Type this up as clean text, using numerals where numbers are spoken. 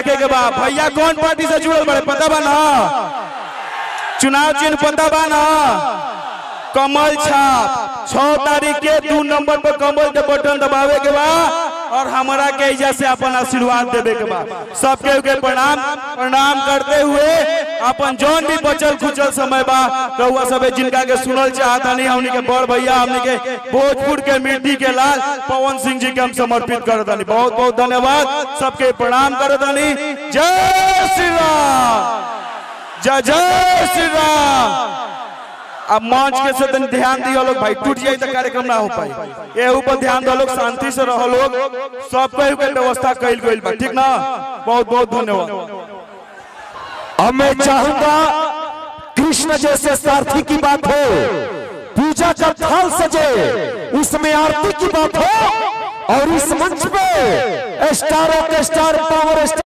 रखे के बाद भैया कौन पार्टी से जुड़ल बड़े पता बा ना? चुनाव चिन्ह पता बा ना? कमल छाप 6 तारीख के 2 नंबर पर कमल के बटन दबावे के बाद और हमारा के इज्जत से अपन आशीर्वाद देवे के बाद सबके प्रणाम करते हुए अपन जौन भी बचल खुचल समय बा रउआ सबे जिनका के सुनल चाहता नहीं हमनी के बड़ भैया हमनी के भोजपुर के मिट्टी के लाल पवन सिंह जी के हम समर्पित करतानी। बहुत बहुत धन्यवाद, सबके प्रणाम करतानी। जय श्री राम, जय जय श्री राम। अब मंच के से ध्यान दियो लोग भाई, टूट जाए तो कार्यक्रम ना हो पाए। ये ऊपर ध्यान दो लोग, शांति से रहो लोग, सबको व्यवस्था कैल गई बा, ठीक ना? बहुत बहुत धन्यवाद। अब मैं चाहूंगा कृष्ण जैसे सारथी की बात हो, पूजा का थाल सजे उसमें आरती की बात हो, और इस मंच पे स्टार ऑफ स्टार पावर